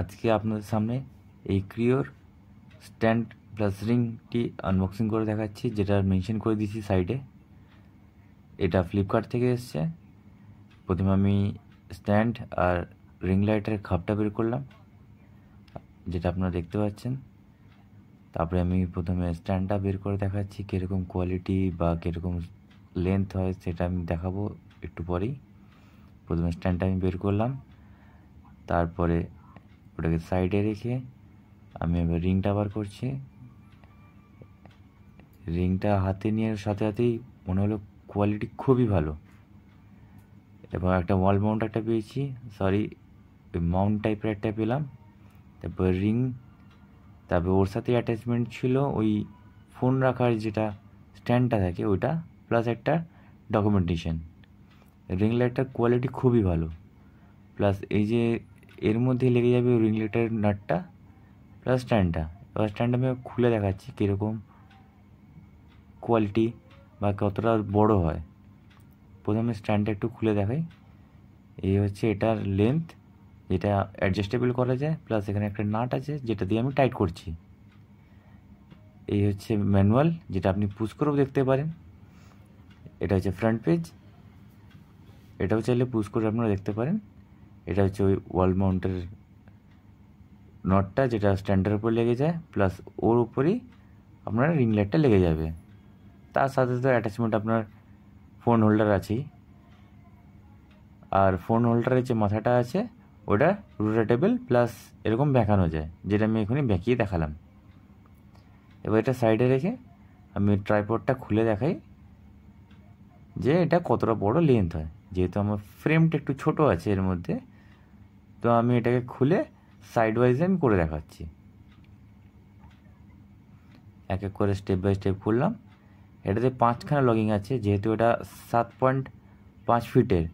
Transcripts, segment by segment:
আজকে আপনাদের সামনে এই ক্রিওর স্ট্যান্ড প্লাস রিংটি আনবক্সিং করে দেখাচ্ছি, যেটা মেনশন করে দিয়েছি সাইডে। এটা ফ্লিপকার্ট থেকে এসছে। প্রথমে আমি স্ট্যান্ড আর রিং লাইটের খাপটা বের করলাম, যেটা আপনারা দেখতে পাচ্ছেন। তারপরে আমি প্রথমে স্ট্যান্ডটা বের করে দেখাচ্ছি, কীরকম কোয়ালিটি বা কীরকম লেন্থ হয় সেটা আমি দেখাবো একটু পরেই। প্রথমে স্ট্যান্ডটা আমি বের করলাম, তারপরে ওটাকে সাইডে রেখে আমি এবার রিংটা বার করছি। রিংটা হাতে নিয়ে সাথে সাথেই মনে হলো কোয়ালিটি খুবই ভালো। এবং একটা ওয়াল মাউন্ট একটা পেয়েছি, মাউন্ট টাইপের একটা পেলাম। তারপর রিং, তারপর ওর সাথে অ্যাটাচমেন্ট ছিল ওই ফোন রাখার যেটা স্ট্যান্ডটা থাকে ওইটা, প্লাস একটা ডকুমেন্টেশন। রিং লাইটটার কোয়ালিটি খুবই ভালো। প্লাস এই যে এর মধ্যে লেগে যাবে রিং লাইটের নাটটা প্লাস স্ট্যান্ডটা। এবার স্ট্যান্ডটা আমি খুলে দেখাচ্ছি কীরকম কোয়ালিটি বা কতটা বড় হয়। প্রথমে স্ট্যান্ডটা একটু খুলে দেখাই। এই হচ্ছে এটার লেন্থ, যেটা অ্যাডজাস্টেবল করা যায়, প্লাস এখানে একটা নাট আছে যেটা দিয়ে আমি টাইট করছি। এই হচ্ছে ম্যানুয়াল, যেটা আপনি পুশ করেও দেখতে পারেন। এটা হচ্ছে ফ্রন্ট পেজ, এটাও চাইলে পুশ করে আপনারা দেখতে পারেন। এটা হচ্ছে ওই ওয়াল মাউন্টের নটটা, যেটা স্ট্যান্ডের উপর লেগে যায়, প্লাস ওর উপরেই আপনার রিং লাইটটা লেগে যাবে। তার সাথে সাথে অ্যাটাচমেন্ট আপনার ফোন হোল্ডার আছেই। আর ফোন হোল্ডারের যে মাথাটা আছে ওটা রোটেটেবল, প্লাস এরকম বেঁকানো যায়, যেটা আমি এখানে বেঁকিয়ে দেখালাম। এবার এটা সাইডে রেখে আমি ট্রাইপডটা খুলে দেখাই যে এটা কতটা বড় লেন্থ হয়। যেহেতু আমার ফ্রেমটা একটু ছোট আছে এর মধ্যে, তো আমি এটাকে খুলে সাইড ওয়াইজে আমি করে দেখাচ্ছি। এক এক করে স্টেপ বাই স্টেপ করলাম। এটাতে 5খানা লগিং আছে, যেহেতু এটা 7.5 ফিটের,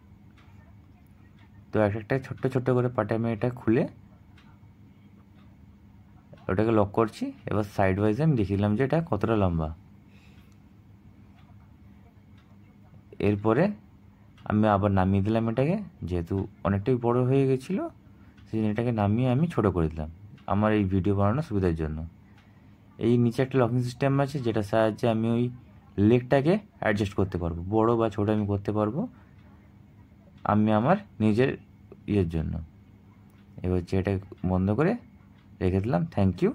তো এক একটা ছোট্ট ছোট্ট করে পার্টে আমি এটা খুলে ওটাকে লক করছি। এবার সাইড ওয়াইজে আমি দেখিয়ে দিলাম যে এটা কতটা লম্বা। এরপরে আমি আবার নামিয়ে দিলাম এটাকে, যেহেতু অনেকটাই বড় হয়ে গেছিলো, সেই জন্য এটাকে নামিয়ে আমি ছোটো করে দিলাম আমার এই ভিডিও বানানোর সুবিধার জন্য। এই নিচে একটা লকিং সিস্টেম আছে, যেটার সাহায্যে আমি ওই লেগটাকে অ্যাডজাস্ট করতে পারবো, বড় বা ছোটো আমি করতে পারবো আমি আমার নিজের ইয়ের জন্য। এবার হচ্ছে এটা বন্ধ করে রেখে দিলাম। Thank you.